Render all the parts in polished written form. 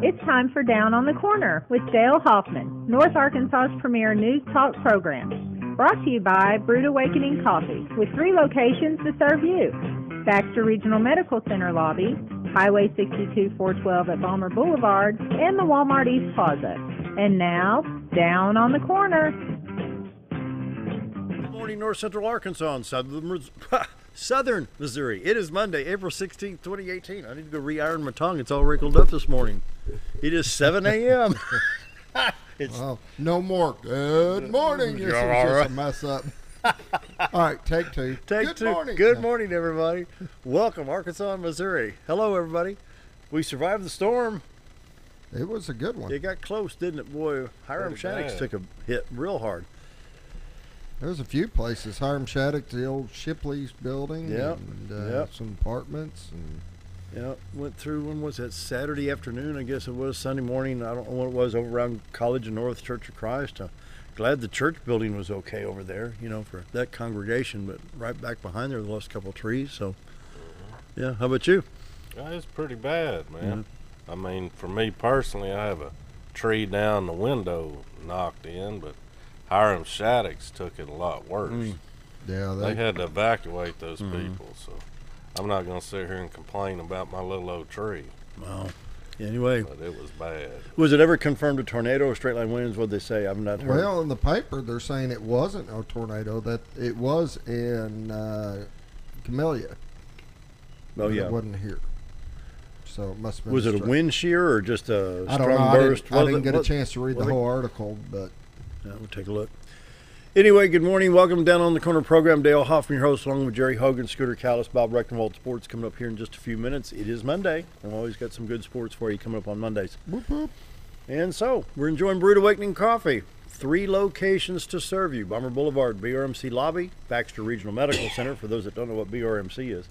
It's time for Down on the Corner with Dale Hoffman, North Arkansas's premier news talk program. Brought to you by Brood Awakening Coffee, with 3 locations to serve you. Baxter Regional Medical Center lobby, Highway 62 412 at Balmer Boulevard, and the Walmart East Plaza. And now, Down on the Corner. Good morning, North Central Arkansas and Southern Missouri. It is Monday, April 16th, 2018. I need to go re-iron my tongue. It's all wrinkled up this morning. It is 7 a.m. Well, no more. Good morning. This is just a mess up. All right, take 2. Good morning. Good morning, everybody. Welcome, Arkansas and Missouri. Hello, everybody. We survived the storm. It was a good one. It got close, didn't it? Boy, Hiram Shaddix took a hit real hard. There was a few places. Hiram Shattuck, the old Shipley's building, and some apartments. And yeah, went through, when was that, Saturday afternoon, I guess it was, Sunday morning, I don't know what it was, over around College of North Church of Christ. Glad the church building was okay over there, you know, for that congregation, but right back behind there, lost a couple of trees, so, yeah. How about you? It's pretty bad, man. Yeah. I mean, for me personally, I have a tree down the window knocked in, but Hiram Shaddix took it a lot worse. Yeah, they had to evacuate those people, so I'm not going to sit here and complain about my little old tree. Well, anyway. But it was bad. Was it ever confirmed a tornado or straight line winds? What did they say? I've not heard. Well, in the paper, they're saying it wasn't a tornado, that it was in Camellia. Oh, yeah. It wasn't here. So it must have been. Was it a wind shear or just a strong burst? I didn't get a chance to read the whole article, but. Yeah, we'll take a look. Anyway, good morning. Welcome Down on the Corner program. Dale Hoffman, your host, along with Jerry Hogan, Scooter Callis, Bob Recktenwald. Sports coming up here in just a few minutes. It is Monday. I've always got some good sports for you coming up on Mondays. Whoop, whoop. And so, we're enjoying Brood Awakening Coffee. 3 locations to serve you. Balmer Boulevard, BRMC Lobby, Baxter Regional Medical Center, for those that don't know what BRMC is.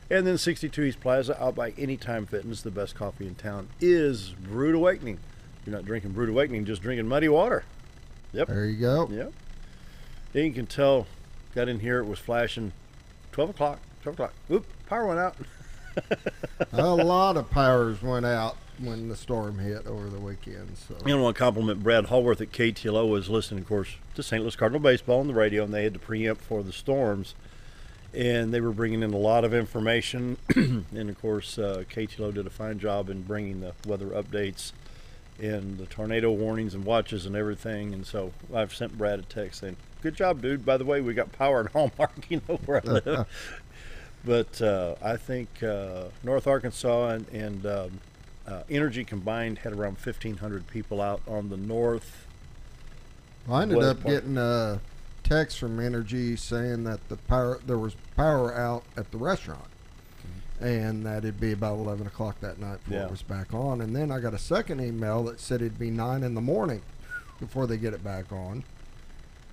And then 62 East Plaza, out by Anytime Fitness. The best coffee in town is Brood Awakening. You're not drinking Brood Awakening, just drinking muddy water. Yep. There you go. Yep. And you can tell, got in here, it was flashing 12 o'clock. Oop, power went out. A lot of powers went out when the storm hit over the weekend. So I want to compliment Brad Hallworth at KTLO, was listening, of course, to St. Louis Cardinal baseball on the radio, and they had to preempt for the storms. And they were bringing in a lot of information. And, of course, KTLO did a fine job in bringing the weather updates and the tornado warnings and watches and everything. And so I've sent Brad a text saying, good job, dude. By the way, we got power at Hallmark, you know where I live. But I think North Arkansas and Energy combined had around 1,500 people out on the north. Well, I ended up getting a text from Energy saying that there was power out at the restaurant. And that it'd be about 11 o'clock that night before it was back on. And then I got a second email that said it'd be 9 in the morning before they get it back on.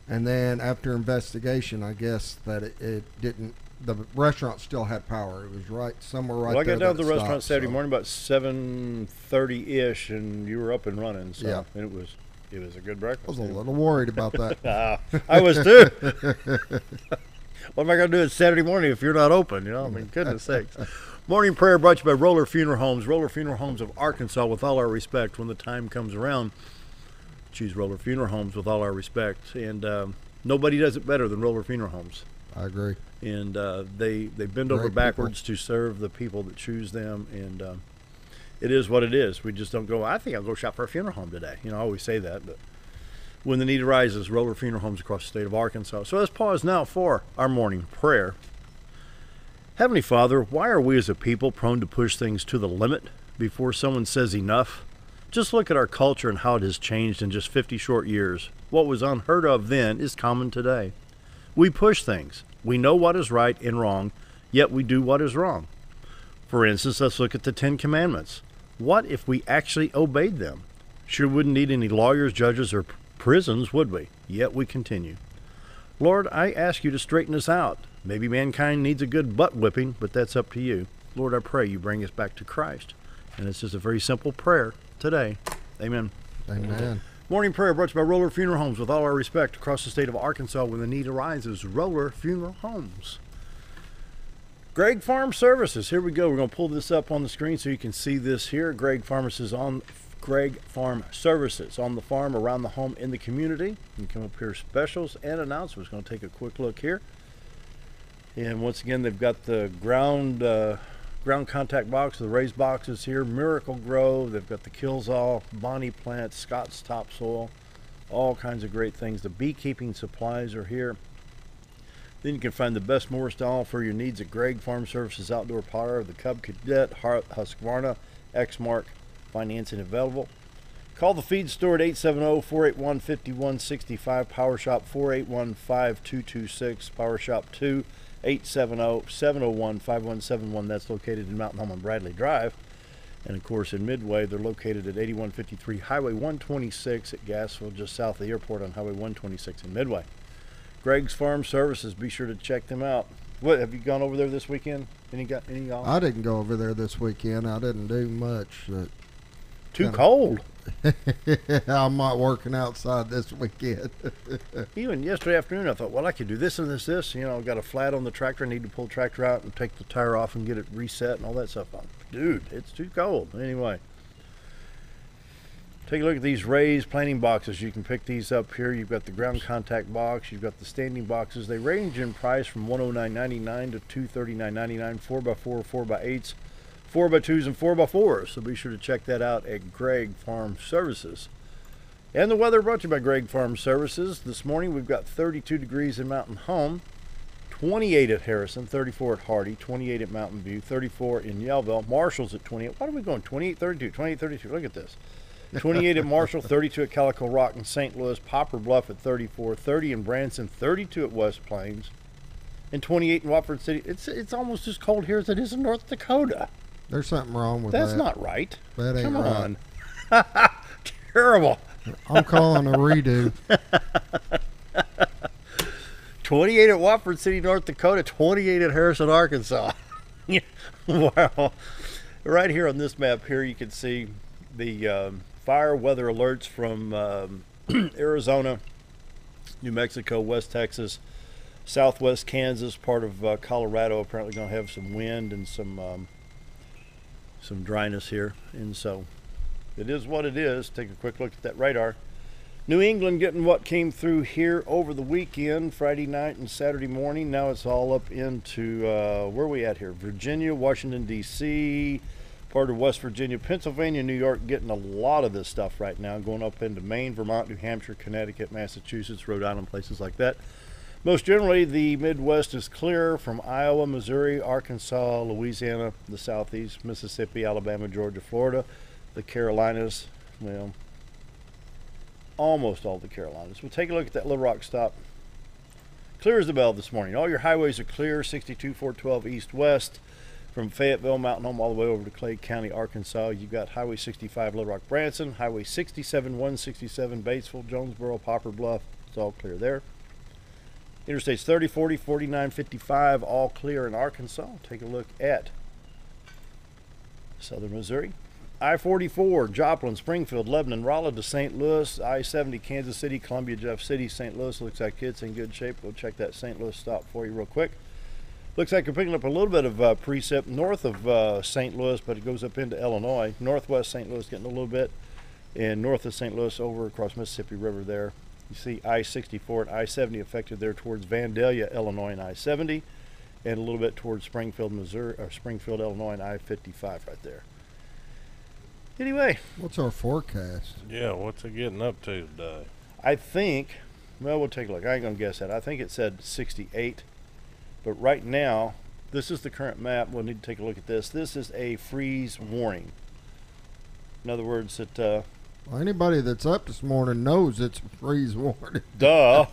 And then after investigation, I guess that it didn't. The restaurant still had power. It was somewhere right there. Well, I got down to the restaurant stopped, Saturday morning about 7:30-ish, and you were up and running. So yeah. And it was a good breakfast. I was a little worried about that. I was too. What am I going to do on Saturday morning if you're not open? You know, I mean, goodness sakes. Morning prayer brought to you by Roller Funeral Homes. Roller Funeral Homes of Arkansas, with all our respect. When the time comes around, choose Roller Funeral Homes with all our respect. And nobody does it better than Roller Funeral Homes. I agree. And they bend over backwards to serve the people that choose them. And it is what it is. We just don't go, I think I'll go shop for a funeral home today. You know, I always say that, but when the need arises, Roller Funeral Homes across the state of Arkansas. So let's pause now for our morning prayer. Heavenly Father, why are we as a people prone to push things to the limit before someone says enough? Just look at our culture and how it has changed in just 50 short years. What was unheard of then is common today. We push things. We know what is right and wrong, yet we do what is wrong. For instance, let's look at the 10 Commandments. What if we actually obeyed them? Sure wouldn't need any lawyers, judges, or prisons, would we? Yet we continue. Lord, I ask you to straighten us out. Maybe mankind needs a good butt whipping, but that's up to you. Lord, I pray you bring us back to Christ. And it's just a very simple prayer today. Amen. Amen. Morning prayer brought to you by Roller Funeral Homes. With all our respect, across the state of Arkansas, when the need arises, Roller Funeral Homes. Gregg Farm Services. Here we go. We're going to pull this up on the screen so you can see this here. Gregg Farm Services on the farm, around the home, in the community. You can come up here, specials and announcements. Going to take a quick look here. And once again, they've got the ground contact box, the raised boxes here, Miracle Grow. They've got the Kills-All, Bonnie Plant, Scott's Topsoil, all kinds of great things. The beekeeping supplies are here. Then you can find the best mower style for your needs at Gregg Farm Services Outdoor Power, the Cub Cadet, Husqvarna, Exmark, financing available. Call the feed store at 870-481-5165, Power Shop 481-5226, Power Shop 2, 870-701-5171. That's located in Mountain Home on Bradley Drive. And of course in Midway, they're located at 8153 Highway 126 at Gassville, just south of the airport on Highway 126 in Midway. Gregg's Farm Services, be sure to check them out. What, have you gone over there this weekend? Any y'all? I didn't go over there this weekend. I didn't do much. Too cold. I'm not working outside this weekend. Even yesterday afternoon, I thought, well, I could do this and this. You know, got a flat on the tractor. I need to pull the tractor out and take the tire off and get it reset and all that stuff. Dude, it's too cold. Anyway, take a look at these raised planting boxes. You can pick these up here. You've got the ground contact box. You've got the standing boxes. They range in price from $109.99 to $239.99, 4x4, 4x8s, 4x2s, and 4x4s. So be sure to check that out at Gregg Farm Services. And the weather brought to you by Gregg Farm Services. This morning we've got 32 degrees in Mountain Home, 28 at Harrison, 34 at Hardy, 28 at Mountain View, 34 in Yellville, Marshall's at 28. Why are we going 28, 32, 28, 32? Look at this. 28 at Marshall, 32 at Calico Rock in St. Louis, Poplar Bluff at 34, 30 in Branson, 32 at West Plains, and 28 in Watford City. It's almost as cold here as it is in North Dakota. There's something wrong with that. That's not right. That ain't Come right. on. Terrible. I'm calling a redo. 28 at Watford City, North Dakota, 28 at Harrison, Arkansas. Wow. Right here on this map here, you can see the fire weather alerts from Arizona, New Mexico, West Texas, Southwest Kansas, part of Colorado. Apparently going to have some wind and some dryness here. And so it is what it is. Take a quick look at that radar. New England getting what came through here over the weekend, Friday night and Saturday morning. Now it's all up into, where are we at here? Virginia, Washington, D.C., part of West Virginia, Pennsylvania, New York, getting a lot of this stuff right now, going up into Maine, Vermont, New Hampshire, Connecticut, Massachusetts, Rhode Island, places like that. Most generally, the Midwest is clear from Iowa, Missouri, Arkansas, Louisiana, the Southeast, Mississippi, Alabama, Georgia, Florida, the Carolinas, well, almost all the Carolinas. We'll take a look at that Little Rock stop. Clear as the bell this morning. All your highways are clear, 62, 412 east-west. From Fayetteville, Mountain Home, all the way over to Clay County, Arkansas. You've got Highway 65, Little Rock, Branson, Highway 67, 167, Batesville, Jonesboro, Poplar Bluff. It's all clear there. Interstates 30, 40, 49, 55, all clear in Arkansas. Take a look at southern Missouri. I-44, Joplin, Springfield, Lebanon, Raleigh to St. Louis. I-70, Kansas City, Columbia, Jeff City, St. Louis. Looks like it's in good shape. We'll check that St. Louis stop for you real quick. Looks like you're picking up a little bit of precip north of St. Louis, but it goes up into Illinois. Northwest St. Louis getting a little bit, and north of St. Louis over across Mississippi River there. You see I-64 and I-70 affected there towards Vandalia, Illinois, and I-70, and a little bit towards Springfield, Missouri, or Springfield, Illinois, and I-55 right there. Anyway. What's our forecast? Yeah, what's it getting up to today? I think, well, we'll take a look. I ain't going to guess that. I think it said 68. But right now, this is the current map. We'll need to take a look at this. This is a freeze warning. In other words, that well, anybody that's up this morning knows it's a freeze warning. Duh.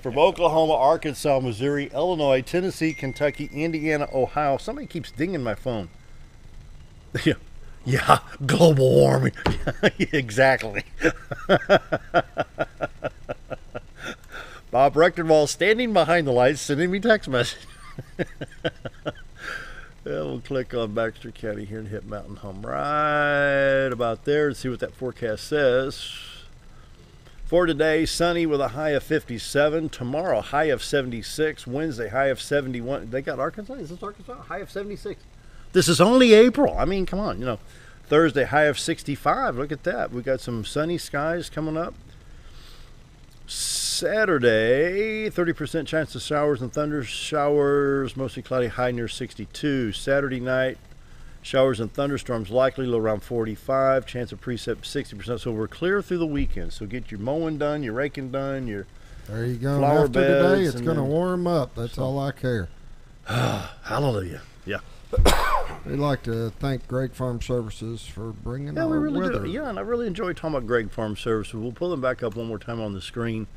From Oklahoma, Arkansas, Missouri, Illinois, Tennessee, Kentucky, Indiana, Ohio. Somebody keeps dinging my phone. Yeah, global warming. Exactly. Bob Recktenwald standing behind the lights, sending me text message. Yeah, we'll click on Baxter County here and hit Mountain Home right about there and see what that forecast says. For today, sunny with a high of 57. Tomorrow, high of 76. Wednesday, high of 71. They got Arkansas? Is this Arkansas? High of 76. This is only April. I mean, come on, you know. Thursday, high of 65. Look at that. We got some sunny skies coming up. Saturday, 30% chance of showers and thunder showers, mostly cloudy, high near 62. Saturday night, showers and thunderstorms likely, low around 45. Chance of precip 60%. So we're clear through the weekend. So get your mowing done, your raking done, your there you go. flower After beds. Today, it's going to warm up. That's all I care. Hallelujah. Yeah. We'd like to thank Greg Farm Services for bringing our we really weather. do. Yeah, and I really enjoy talking about Greg Farm Services. We'll pull them back up one more time on the screen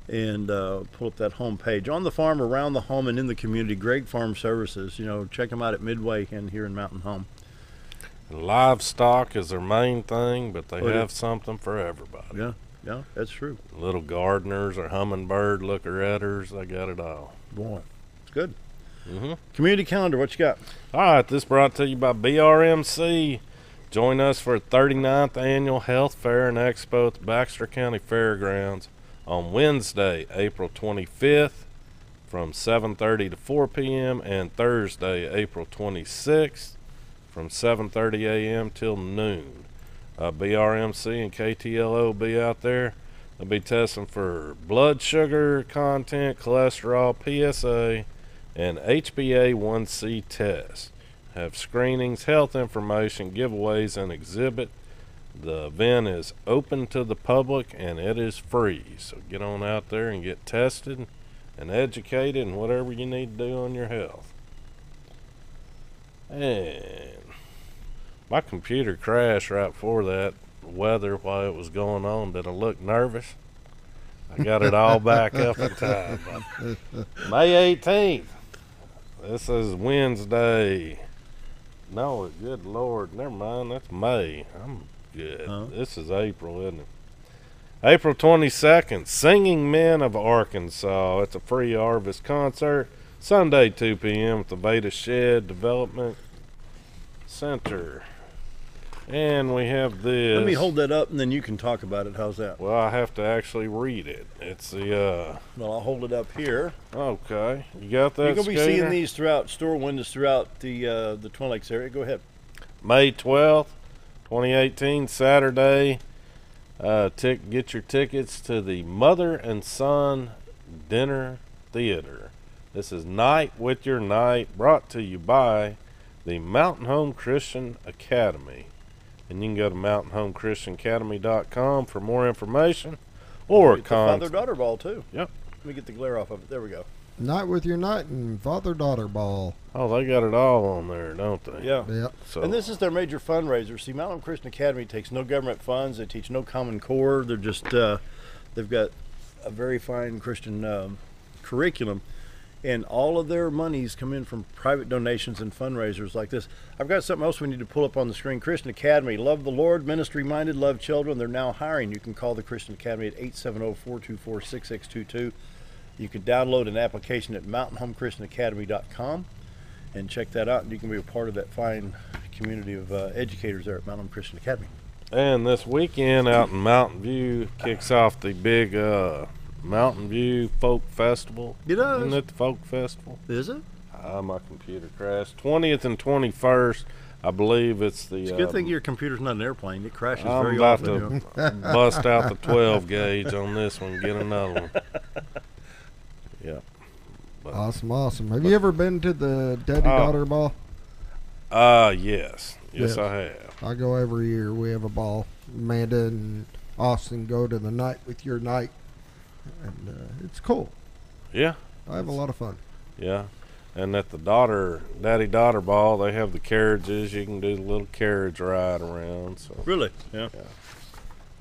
and pull up that home page. On the farm, around the home, and in the community, Greg Farm Services. You know, check them out at Midway and here in Mountain Home. Livestock is their main thing, but they have something for everybody. Yeah, that's true. Little gardeners or hummingbird looker-etters, they got it all. Boy, it's good. Mm-hmm. Community calendar, what you got? All right, this brought to you by BRMC. Join us for 39th Annual Health Fair and Expo at the Baxter County Fairgrounds on Wednesday, April 25th from 7:30 to 4 p.m. and Thursday, April 26th from 7:30 a.m. till noon. BRMC and KTLO will be out there. They'll be testing for blood sugar content, cholesterol, PSA, and HbA1c tests. Have screenings, health information, giveaways, and exhibit. The event is open to the public and it is free. So get on out there and get tested and educated and whatever you need to do on your health. And my computer crashed right before that weather while it was going on. Did I look nervous? I got it all back up in time. May 18th. This is Wednesday. No, good Lord. Never mind. That's May. I'm good. Huh? This is April, isn't it? April 22nd. Singing Men of Arkansas. It's a free harvest concert. Sunday, 2 p.m. at the Veda Shed Development Center. And we have this. Let me hold that up and then you can talk about it. How's that? Well, I have to actually read it. It's the, Well, I'll hold it up here. okay. You got that, You're going to be Scooter? seeing these throughout store windows throughout the Twin Lakes area. Go ahead. May 12th, 2018, Saturday. Get your tickets to the Mother and Son Dinner Theater. This is Night with Your Night, brought to you by the Mountain Home Christian Academy. And you can go to mountainhomechristianacademy.com for more information or contact. Father-daughter ball, too. Yep. Let me get the glare off of it. There we go. Night with Your Night and Father-Daughter Ball. Oh, they got it all on there, don't they? Yeah. Yep. So, And this is their major fundraiser. See, Mountain Home Christian Academy takes no government funds. They teach no Common Core. They're just, they've got a very fine Christian curriculum. And all of their monies come in from private donations and fundraisers like this. I've got something else we need to pull up on the screen. Christian Academy, love the Lord, ministry-minded, love children. They're now hiring. You can call the Christian Academy at 870-424-6622. You can download an application at mountainhomechristianacademy.com and check that out. And you can be a part of that fine community of educators there at Mountain Home Christian Academy. and this weekend out in Mountain View kicks off the big Mountain View Folk Festival. It does. Isn't it the Folk Festival? Is it? My computer crashed. 20th and 21st, I believe it's the. It's a good thing your computer's not an airplane. It crashes I'm very about often. to bust out the 12 gauge on this one, get another one. Yeah. Awesome. Have you ever been to the Daddy-Daughter Ball? Yes. Yes. I have. I go every year. We have a ball. Amanda and Austin go to the Night with Your Night. And it's cool. Yeah. I have a lot of fun. Yeah. And at the Daddy-Daughter Ball, they have the carriages. You can do the little carriage ride around. So. Really? Yeah.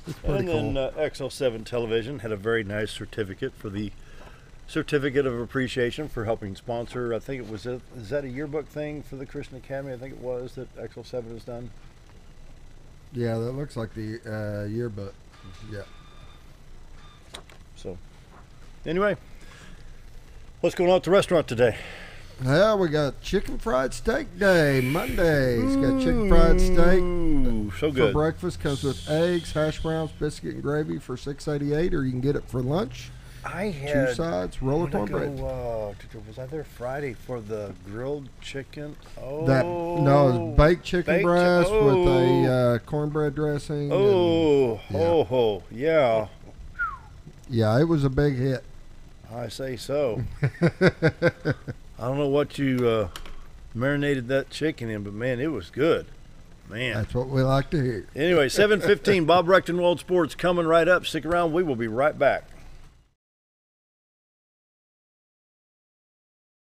It's pretty And then cool. XL7 Television had a very nice certificate for the Certificate of Appreciation for helping sponsor. I think it was is that a yearbook thing for the Christian Academy? I think it was that XL7 has done. Yeah, that looks like the yearbook. Yeah. So, anyway, what's going on at the restaurant today? Yeah, we got chicken fried steak day Monday. It's got chicken fried steak. Ooh, so good. For breakfast, comes with eggs, hash browns, biscuit, and gravy for $6.88, or you can get it for lunch. I had 2 sides, roller cornbread. Was I there Friday for the grilled chicken? Oh, No, it was baked chicken breast with a cornbread dressing. Yeah. Yeah, it was a big hit. I say so. I don't know what you marinated that chicken in, but man, it was good. Man, that's what we like to hear. Anyway, 7:15, Bob Recktenwald Sports coming right up. Stick around. We will be right back.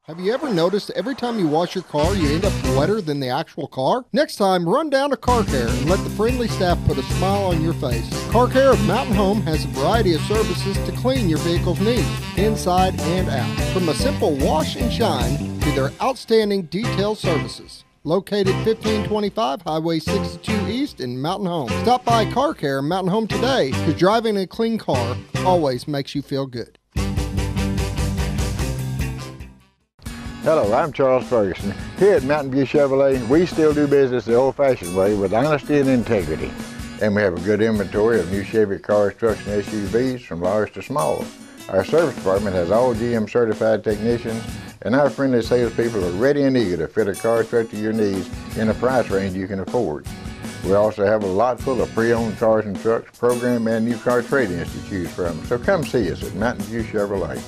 Have you ever noticed every time you wash your car, you end up wetter than the actual car? Next time, run down to Car Care and let the friendly staff put a smile on your face. Car Care of Mountain Home has a variety of services to clean your vehicle's needs, inside and out. From a simple wash and shine to their outstanding detailed services. Located 1525 Highway 62 East in Mountain Home. Stop by Car Care Mountain Home today, because driving a clean car always makes you feel good. Hello, I'm Charles Ferguson. Here at Mountain View Chevrolet, we still do business the old-fashioned way with honesty and integrity. And we have a good inventory of new Chevy cars, trucks, and SUVs from large to small. Our service department has all GM certified technicians, and our friendly salespeople are ready and eager to fit a car truck to your needs in a price range you can afford. We also have a lot full of pre-owned cars and trucks, program and new car trade-ins to choose from. So come see us at Mountain View Chevrolet.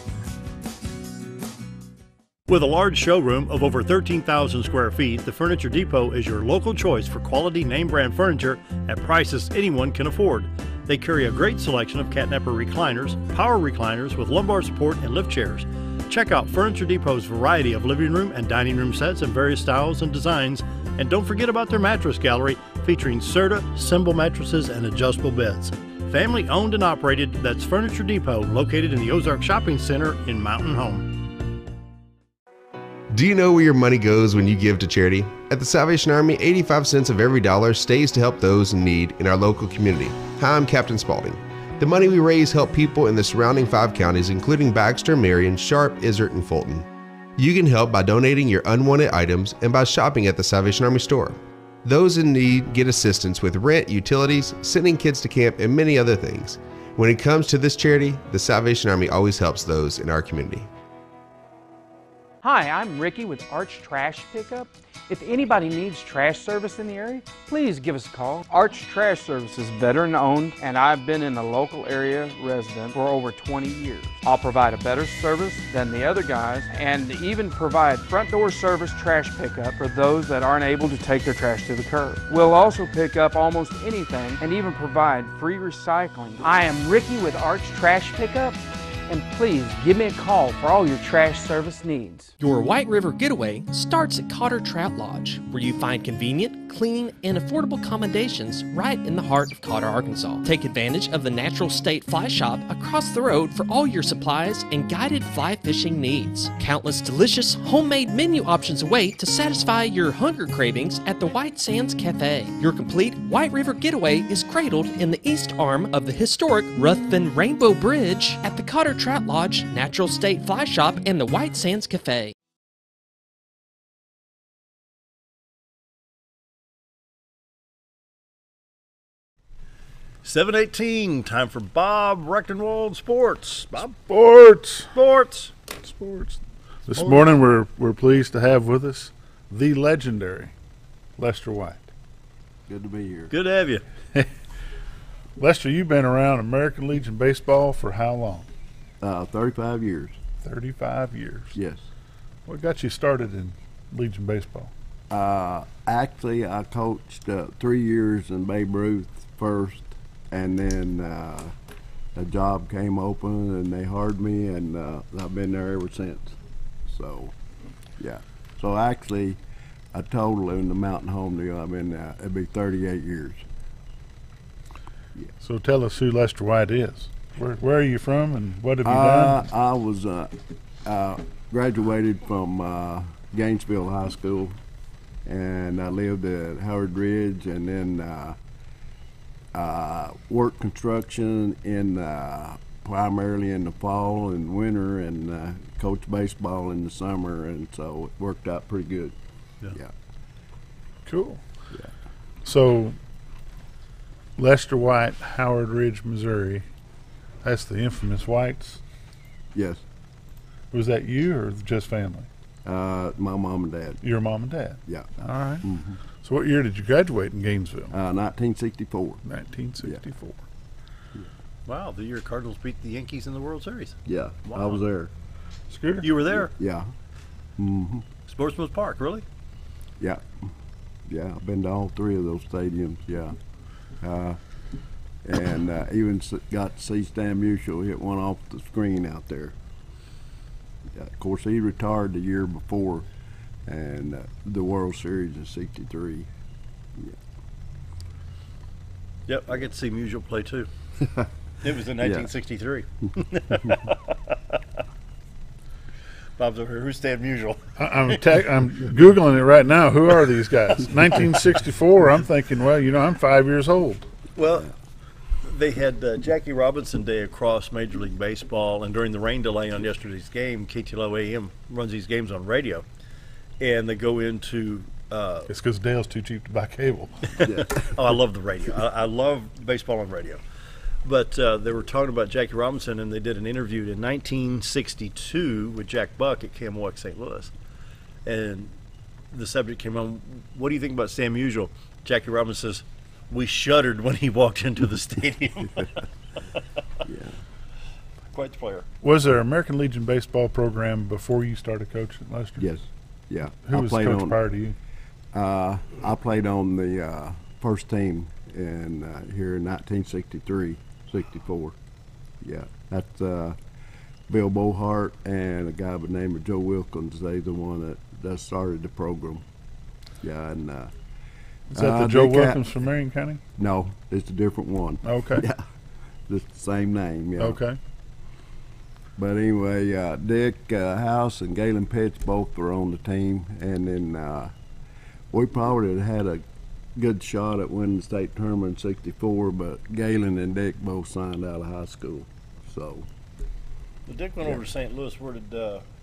With a large showroom of over 13,000 square feet, the Furniture Depot is your local choice for quality name brand furniture at prices anyone can afford. They carry a great selection of catnapper recliners, power recliners with lumbar support, and lift chairs. Check out Furniture Depot's variety of living room and dining room sets in various styles and designs. And don't forget about their mattress gallery featuring Serta, Symbol mattresses, and adjustable beds. Family owned and operated, that's Furniture Depot, located in the Ozark Shopping Center in Mountain Home. Do you know where your money goes when you give to charity? At the Salvation Army, 85 cents of every dollar stays to help those in need in our local community. Hi, I'm Captain Spaulding. The money we raise help people in the surrounding 5 counties, including Baxter, Marion, Sharp, Izzard, and Fulton. You can help by donating your unwanted items and by shopping at the Salvation Army store. Those in need get assistance with rent, utilities, sending kids to camp, and many other things. When it comes to this charity, the Salvation Army always helps those in our community. Hi, I'm Ricky with Arch Trash Pickup. If anybody needs trash service in the area, please give us a call. Arch Trash Service is veteran owned, and I've been in the local area resident for over 20 years. I'll provide a better service than the other guys and even provide front door service trash pickup for those that aren't able to take their trash to the curb. We'll also pick up almost anything and even provide free recycling. I am Ricky with Arch Trash Pickup. And please give me a call for all your trash service needs. Your White River Getaway starts at Cotter Trout Lodge, where you find convenient, clean, and affordable accommodations right in the heart of Cotter, Arkansas. Take advantage of the Natural State Fly Shop across the road for all your supplies and guided fly fishing needs. Countless delicious homemade menu options await to satisfy your hunger cravings at the White Sands Cafe. Your complete White River Getaway is cradled in the east arm of the historic Ruthven Rainbow Bridge at the Cotter Trout Lodge, Natural State Fly Shop, and the White Sands Cafe. $7:18, time for Bob Recktenwald Sports. Bob? Sports. This morning we're pleased to have with us the legendary Lester White. Good to be here. Good to have you. Lester, you've been around American Legion baseball for how long? 35 years. 35 years. Yes. What got you started in Legion baseball? Actually, I coached 3 years in Babe Ruth first, and then a job came open, and they hired me, and I've been there ever since. So, yeah. So actually, a total in the Mountain Home deal, I've been it'd be 38 years. Yeah. So tell us who Lester White is. Where are you from, and what have you done? I was graduated from Gainesville High School, and I lived at Howard Ridge, and then worked construction in primarily in the fall and winter, and coached baseball in the summer, and so it worked out pretty good. Yeah. Yeah. Cool. Yeah. So Lester White, Howard Ridge, Missouri. That's the infamous Whites. Yes. Was that you or just family? My mom and dad. Your mom and dad? Yeah. All right. Mm-hmm. So what year did you graduate in Gainesville? 1964. 1964. Yeah. Wow, the year Cardinals beat the Yankees in the World Series. Yeah, wow. I was there. Scooter? You were there? Yeah. Mm-hmm. Sportsman's Park, really? Yeah. Yeah, I've been to all three of those stadiums, yeah. And even got to see Stan Musial hit one off the screen out there. Yeah, of course, he retired the year before, and the World Series in '63. Yeah. Yep, I get to see Musial play too. It was in 1963. Bob's over here. Who's Stan Musial? I'm Googling it right now. Who are these guys? 1964. I'm thinking, well, I'm 5 years old. Well, they had Jackie Robinson Day across Major League Baseball, and during the rain delay on yesterday's game, KTLO AM runs these games on radio, and they go into. It's because Dale's too cheap to buy cable. Yeah. Oh, I love the radio. I love baseball on radio. But they were talking about Jackie Robinson, and they did an interview in 1962 with Jack Buck at KMOX St. Louis. And the subject came on, what do you think about Stan Musial? Jackie Robinson says, we shuddered when he walked into the stadium. Yeah. Quite the player. Was there an American Legion baseball program before you started coaching at Lester? Yes. Yeah. Who was coach prior to you? I played on the first team in here in 1963, 64. Yeah. That's Bill Bohart and a guy by the name of Joe Wilkins. They're the one that started the program. Yeah, and is that the Joe Wilkins from Marion County? No, it's a different one. Okay. Yeah, just the same name. Yeah. Okay. But anyway, Dick House and Galen Pitts both were on the team, and then we probably had a good shot at winning the state tournament in '64, but Galen and Dick both signed out of high school. So. Well, Dick went over to St. Louis. Where did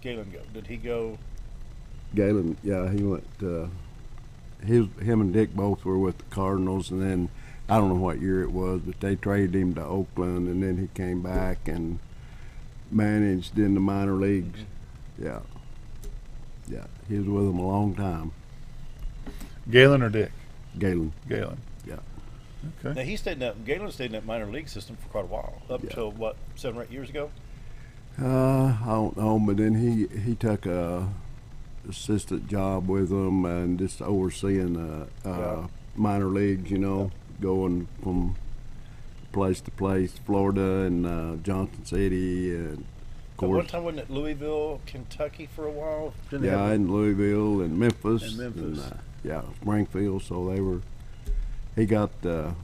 Galen go? Did he go? Galen, yeah, he went. Him and Dick both were with the Cardinals, and then I don't know what year it was, but they traded him to Oakland, and then he came back and managed in the minor leagues. Yeah, yeah, he was with them a long time. Galen or Dick? Galen. Galen. Yeah. Okay. Now Galen stayed in that minor league system for quite a while, up until what, 7 or 8 years ago. I don't know, but then he took a assistant job with them and just overseeing minor leagues, going from place to place, Florida and Johnson City, and of course. One time wasn't it Louisville, Kentucky for a while? In Louisville and Memphis. And Springfield. So he got. I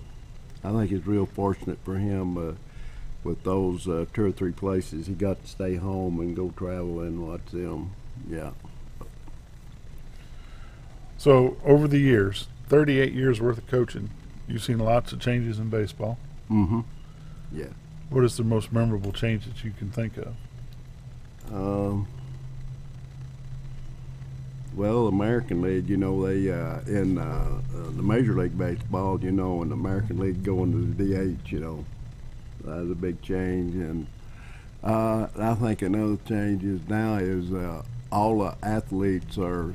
think it's real fortunate for him. With those 2 or 3 places, he got to stay home and go travel and watch them. Yeah. So over the years, 38 years worth of coaching, you've seen lots of changes in baseball. Mm-hmm. Yeah. What is the most memorable change that you can think of? Well, American League, they in the Major League Baseball, in the American League going to the DH, that was a big change. And I think another change is now is all the athletes are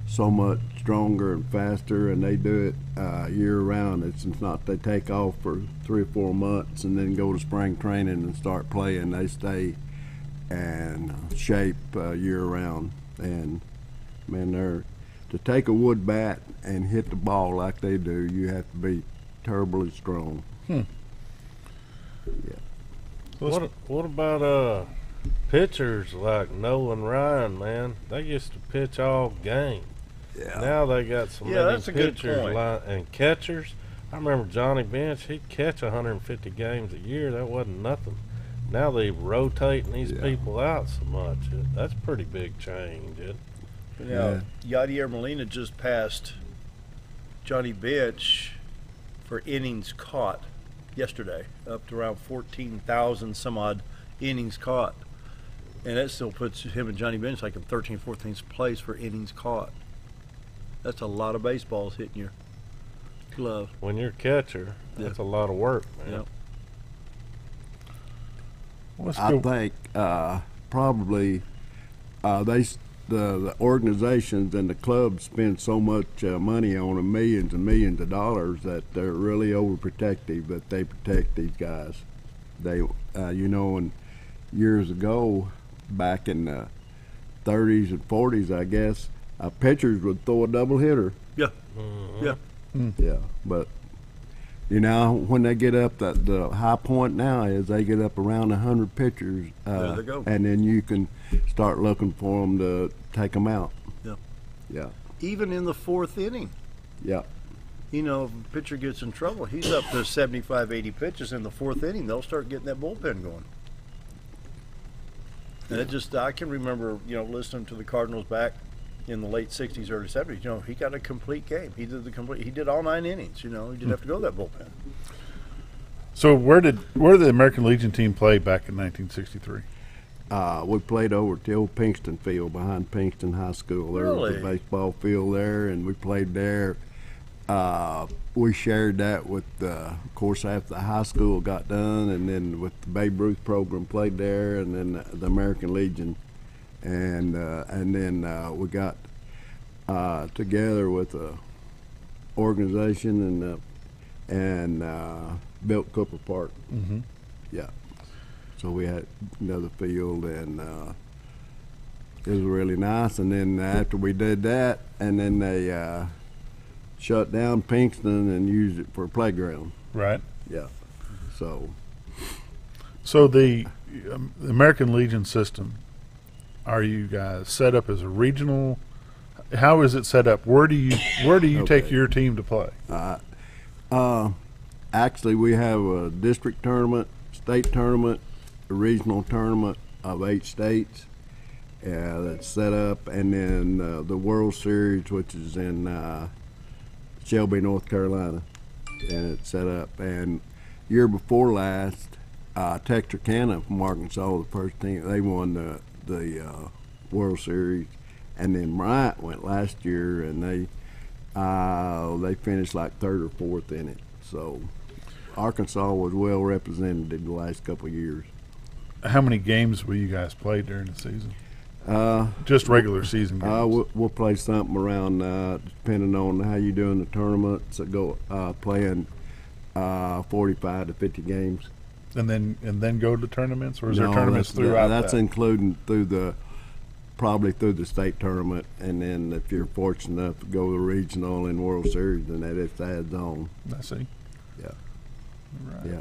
so much stronger and faster, and they do it year round. It's not they take off for 3 or 4 months and then go to spring training and start playing. They stay and shape year round. And man, to take a wood bat and hit the ball like they do, you have to be terribly strong. Yeah. What about pitchers like Noah and Ryan, man? They used to pitch all game. Yeah. Now they got so many that's a good pitchers point. And catchers. I remember Johnny Bench, he'd catch 150 games a year. That wasn't nothing. Now they rotating these people out so much. That's a pretty big change. Yadier Molina just passed Johnny Bench for innings caught yesterday, up to around 14,000 some odd innings caught. And that still puts him and Johnny Bench like in 13th, 14th place for innings caught. That's a lot of baseballs hitting your glove. When you're a catcher, that's a lot of work, man. Yep. I think probably the organizations and the clubs spend so much money on them, millions and millions of dollars, that they're really overprotective, that they protect these guys. They, and years ago, back in the 30s and 40s, I guess, pitchers would throw a double hitter. Yeah. Yeah. Yeah, but when they get up, the high point now is they get up around 100 pitchers. There they go. And then you can start looking for them to take them out. Yeah. Yeah. Even in the fourth inning. Yeah. If a pitcher gets in trouble, he's up to 75, 80 pitches in the fourth inning. They'll start getting that bullpen going. And I can remember, listening to the Cardinals back in the late 60s, early 70s, he got a complete game. He did all 9 innings, he didn't have to go to that bullpen. So where did the American Legion team play back in 1963? We played over at the old Pinkston field behind Pinkston High School. There was a baseball field there, and we played there. We shared that with, of course, after the high school got done, and then with the Babe Ruth program played there, and then the American Legion, and then we got together with a organization and built Cooper Park. Mm-hmm. Yeah. So we had another field, and it was really nice. And then after we did that, and then they shut down Pinkston and used it for a playground. Right. Yeah. So the American Legion system, are you guys set up as a regional? How is it set up? Where do you take your team to play? Actually, we have a district tournament, state tournament, a regional tournament of 8 states that's set up, and then the World Series, which is in Shelby, North Carolina, and it's set up. And year before last, Texarkana from Arkansas, the first team, they won the World Series, and then Bryant went last year, and they finished like 3rd or 4th in it. So Arkansas was well represented in the last couple of years. How many games will you guys play during the season? Just regular season games. We'll play something around, depending on how you do in the tournaments. Playing 45 to 50 games. And then go to tournaments, or is there tournaments throughout? That's including probably through the state tournament, and then if you're fortunate enough to go to the regional and World Series, then that adds on. I see. Yeah. All right. Yeah.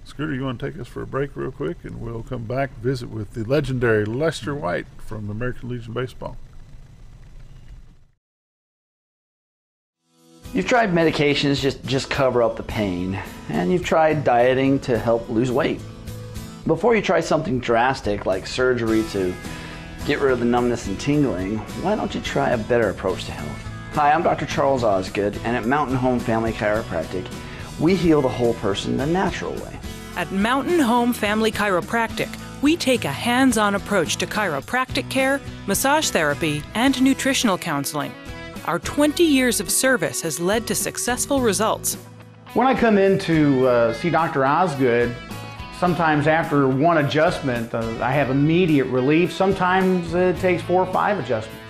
Scooter, you want to take us for a break real quick, and we'll come back and visit with the legendary Lester White from American Legion Baseball. You've tried medications just cover up the pain, and you've tried dieting to help lose weight. Before you try something drastic like surgery to get rid of the numbness and tingling, why don't you try a better approach to health? Hi, I'm Dr. Charles Osgood, and at Mountain Home Family Chiropractic, we heal the whole person the natural way. At Mountain Home Family Chiropractic, we take a hands-on approach to chiropractic care, massage therapy, and nutritional counseling. Our 20 years of service has led to successful results. When I come in to see Dr. Osgood, sometimes after one adjustment, I have immediate relief. Sometimes it takes 4 or 5 adjustments.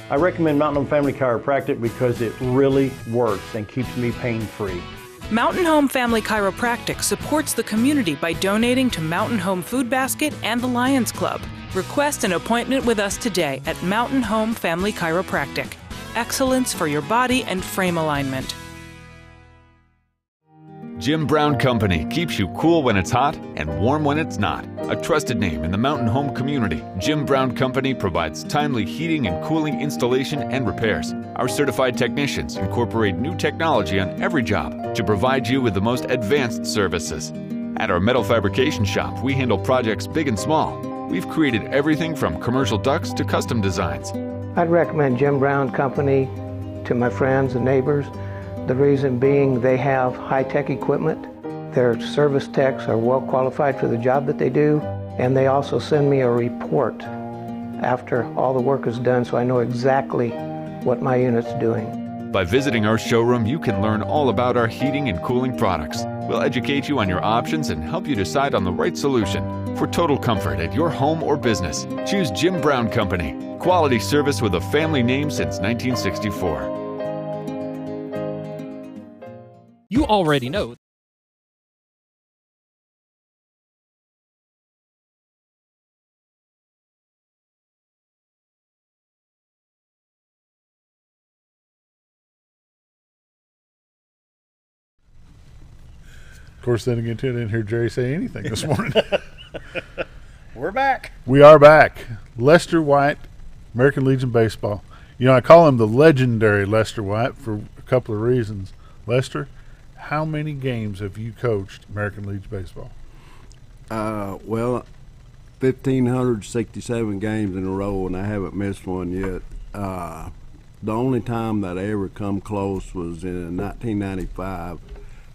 I recommend Mountain Home Family Chiropractic because it really works and keeps me pain-free. Mountain Home Family Chiropractic supports the community by donating to Mountain Home Food Basket and the Lions Club. Request an appointment with us today at Mountain Home Family Chiropractic. Excellence for your body and frame alignment. Jim Brown Company keeps you cool when it's hot and warm when it's not. A trusted name in the mountain home community, Jim Brown Company provides timely heating and cooling installation and repairs. Our certified technicians incorporate new technology on every job to provide you with the most advanced services. At our metal fabrication shop, we handle projects big and small. We've created everything from commercial ducts to custom designs. I'd recommend Jim Brown Company to my friends and neighbors. The reason being they have high-tech equipment. Their service techs are well qualified for the job that they do, and they also send me a report after all the work is done so I know exactly what my unit's doing. By visiting our showroom, you can learn all about our heating and cooling products. We'll educate you on your options and help you decide on the right solution. For total comfort at your home or business, choose Jim Brown Company. Quality service with a family name since 1964. You already know. Of course, then again, I didn't hear Jerry say anything this morning. We're back. We are back. Lester White, American Legion Baseball. You know, I call him the legendary Lester White for a couple of reasons. Lester, how many games have you coached American Legion Baseball? Well, 1,567 games in a row, and I haven't missed one yet. The only time that I ever come close was in 1995.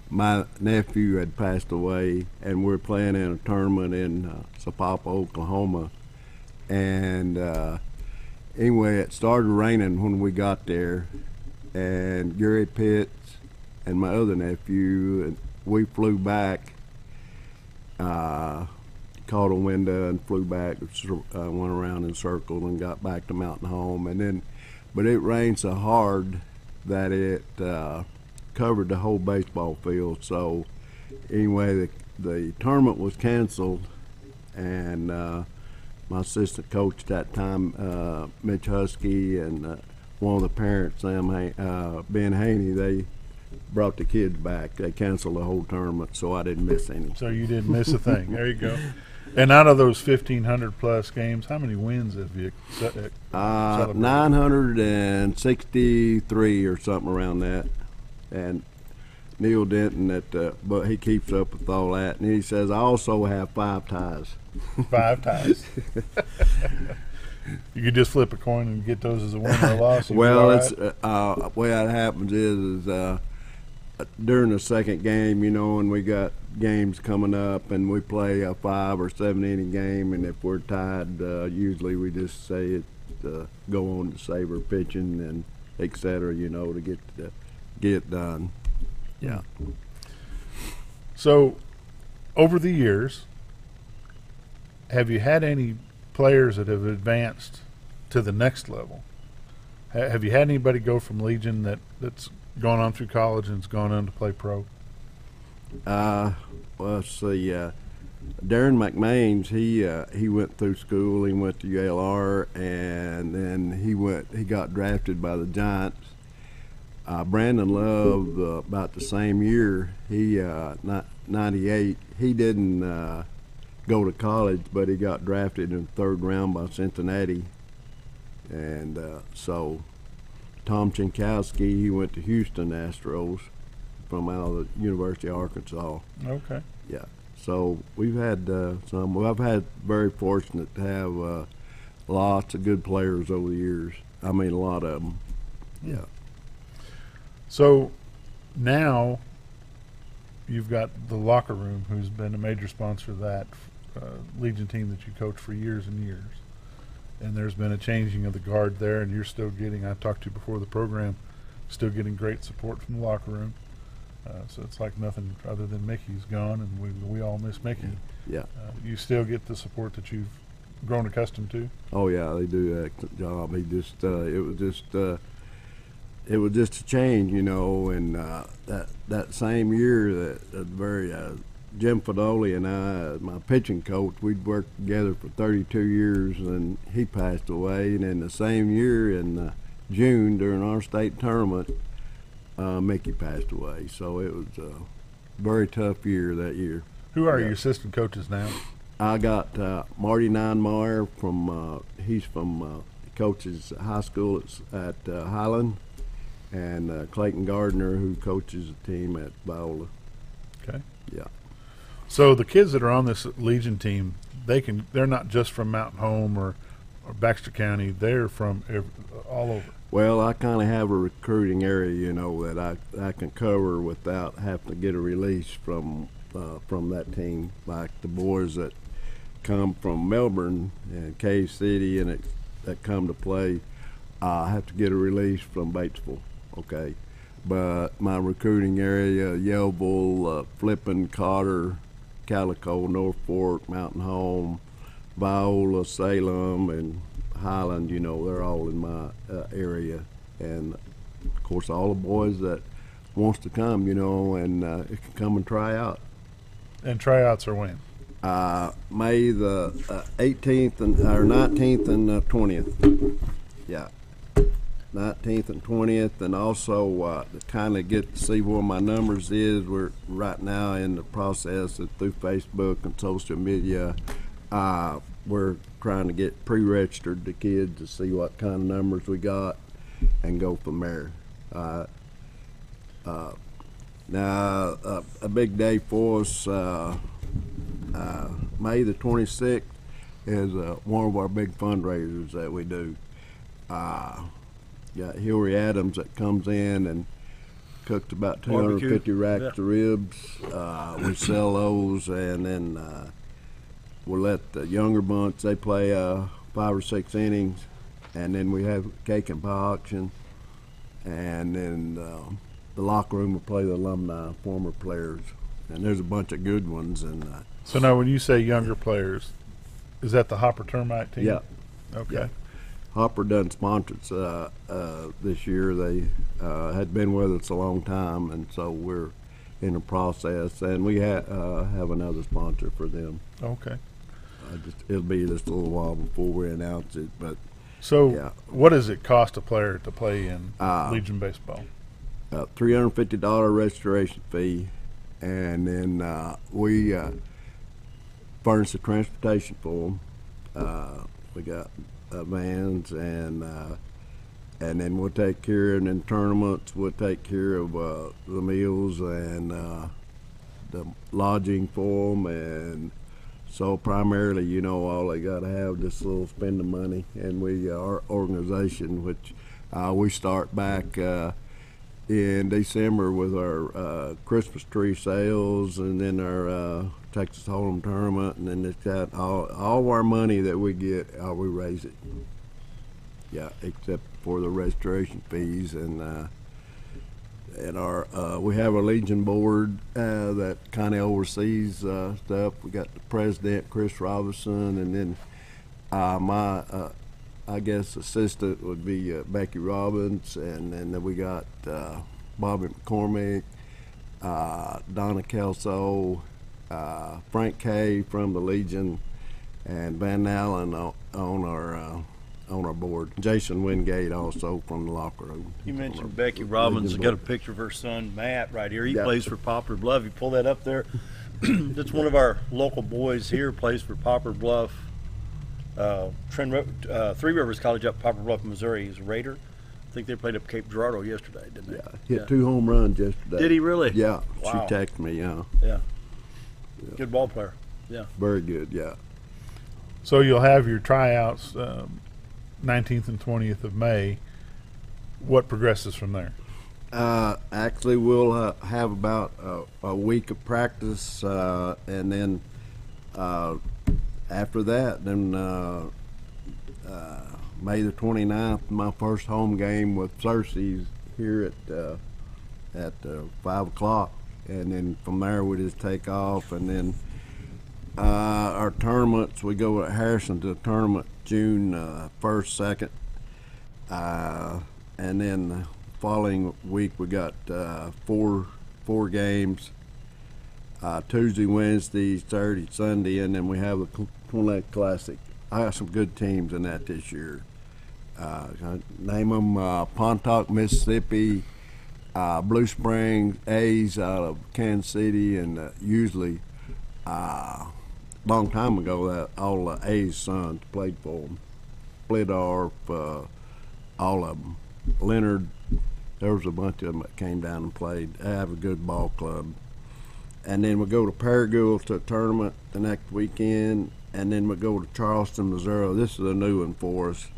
My nephew had passed away, and we were playing in a tournament in Sapulpa, Oklahoma. And anyway, it started raining when we got there, and Gary Pitts and my other nephew, and we flew back, caught a window and flew back, went around in circles and got back to Mountain Home. And then, but it rained so hard that it covered the whole baseball field. So anyway, the tournament was canceled, and my assistant coach at that time, Mitch Husky, and one of the parents, Ben Haney, they brought the kids back. They canceled the whole tournament, so I didn't miss any. So you didn't miss a thing. There you go. And out of those 1,500 plus games, how many wins have you celebrated? 963 or something around that. And Neil Denton, but he keeps up with all that, and he says I also have 5 ties. 5 ties. You could just flip a coin and get those as a win or a loss. Well, it's way that happens is during the second game, you know, and we got games coming up, and we play a 5 or 7 inning game, and if we're tied, usually we just say it, go on to saber pitching and et cetera, you know, to get done. Yeah. So, over the years, have you had any players that have advanced to the next level? Have you had anybody go from Legion that's gone on through college and has gone on to play pro? Well, let's see. Darren McMains, he went through school. He went to ULR, and then he got drafted by the Giants. Brandon Love, about the same year, he 98. He didn't go to college, but he got drafted in the 3rd round by Cincinnati. And so Tom Chinkowski, he went to Houston Astros from out of the University of Arkansas. Okay. Yeah. So we've had some. Well, I've had very fortunate to have lots of good players over the years. I mean, a lot of them. Yeah. So now you've got the locker room, who's been a major sponsor of that Legion team that you coached for years and years. And there's been a changing of the guard there, and you're still getting, I talked to you before the program, still getting great support from the locker room. So it's like nothing other than Mickey's gone, and we all miss Mickey. Yeah. You still get the support that you've grown accustomed to? Oh, yeah, they do an excellent job. He just, it was just a change, you know, and that same year, Jim Fedoli and I, my pitching coach, we'd worked together for 32 years, and he passed away. And in the same year, in June, during our state tournament, Mickey passed away. So it was a very tough year that year. Who are your assistant coaches now? I got Marty Ninemeyer he's from coaches high school at Highland, and Clayton Gardner, who coaches the team at Viola. Okay. Yeah. So the kids that are on this Legion team, they're not just from Mountain Home or Baxter County. They're from all over. Well, I kind of have a recruiting area, you know, that I can cover without having to get a release from that team. Like the boys that come from Melbourne and Cave City and that come to play, I have to get a release from Batesville Okay. But my recruiting area, Yellville, Flippin, Cotter, Calico, North Fork, Mountain Home, Viola, Salem, and Highland, you know, they're all in my area. And, of course, all the boys that wants to come, you know, and it can come and try out. And tryouts are when? May the 18th or 19th and 20th. Yeah. 19th and 20th, and also to kind of get to see where my numbers is. We're right now in the process of, through Facebook and social media, we're trying to get pre-registered the kids to see what kind of numbers we got and go from there. Now a big day for us, May the 26th is one of our big fundraisers that we do. Got Hillary Adams that comes in and cooks about 250 racks of ribs. We sell those, and then we'll let the younger bunch, they play 5 or 6 innings, and then we have cake and pie auction, and then the locker room will play the alumni, former players, and there's a bunch of good ones. And so now when you say younger players, is that the Hopper Termite team? Yeah. Okay. Yeah. Hopper done sponsored this year. They had been with us a long time, and so we're in the process, and we have another sponsor for them. Okay. It'll be just a little while before we announce it, but so yeah. What does it cost a player to play in Legion baseball? $350 registration fee, and then we furnish the transportation for them. We got vans, and then we'll take care of, and in tournaments we'll take care of the meals and the lodging for them, and so primarily, you know, all they got to have just a little spending money. And our organization, which we start back in December with our Christmas tree sales, and then our Texas Hold'em tournament, and then it's got all of our money that we get, we raise it. Yeah, except for the registration fees, and our we have a Legion board that kind of oversees stuff. We got the president, Chris Robinson, and then my I guess assistant would be Becky Robbins, and then we got Bobby McCormick, Donna Kelso, Frank Kay from the Legion, and Van Allen on our board. Jason Wingate also from the locker room. You mentioned Becky Robbins. I got a picture of her son Matt right here. He plays for Poplar Bluff. You pull that up there. That's one of our local boys here. Plays for Poplar Bluff. Three Rivers College up Poplar Bluff, Missouri. He's a Raider. I think they played up Cape Girardeau yesterday, didn't they? Yeah, hit 2 home runs yesterday. Did he really? Yeah. Wow. She texted me. Yeah. Good ball player. Yeah. Very good. Yeah. So you'll have your tryouts 19th and 20th of May. What progresses from there? Actually, we'll have about a week of practice, and then after that, then May the 29th, my first home game with Cersei's here at 5 o'clock, and then from there we just take off, and then our tournaments, we go at Harrison to the tournament June 1st, 2nd, and then the following week we got four games, Tuesday, Wednesday, Saturday, Sunday, and then we have the Twin Lake Classic. I got some good teams in that this year. Name them: Pontotoc, Mississippi, Blue Springs, A's out of Kansas City, and usually long time ago that all the A's sons played for them. Splittorf, all of them. Leonard, there was a bunch of them that came down and played. They have a good ball club. And then we go to Paragould to a tournament the next weekend, and then we go to Charleston, Missouri. This is a new one for us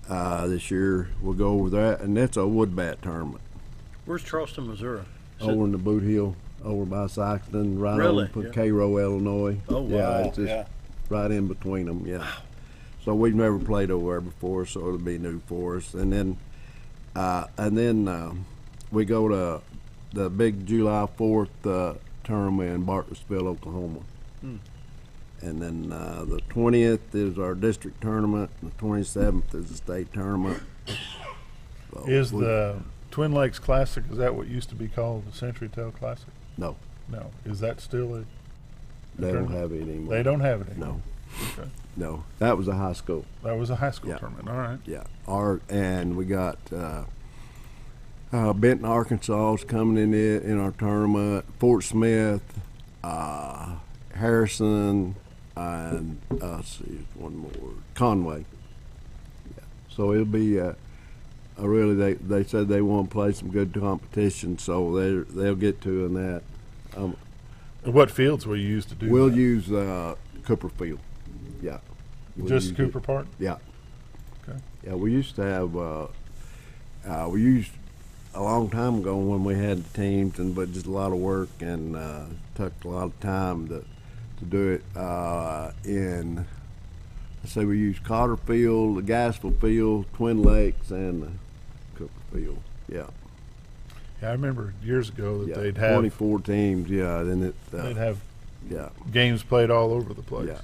this year. We'll go over that, and that's a wood bat tournament. Where's Charleston, Missouri? Over in the Boot Hill, over by Saxton, right really? on Cairo, Illinois. Oh, wow. Yeah, it's just right in between them, yeah. So we've never played over there before, so it'll be new for us. And then And then we go to the big July 4th tournament in Bartlesville, Oklahoma. And then the 20th is our district tournament. And the 27th is the state tournament. So is the Twin Lakes Classic, is that what used to be called the Century Tail Classic? No. No. Is that still a They don't have it anymore. They don't have it anymore? No. Okay. No. That was a high school. That was a high school tournament. All right. Yeah. And we got Benton, Arkansas is coming in our tournament. Fort Smith, Harrison, and let's see, one more, Conway. Yeah. So it'll be really, they said they want to play some good competition, so they'll get to in that. What fields will you use to do We'll that? use Cooper Field. Yeah. Just Cooper Park? Yeah. Okay. Yeah, we used to have, we used a long time ago when we had the teams, but just a lot of work and took a lot of time to do it. Let's say we used Cotter Field, the Gassville Field, Twin Lakes, and the Cooper Field. Yeah. Yeah, I remember years ago that they'd have 24 teams. Yeah, then they'd have games played all over the place. Yeah.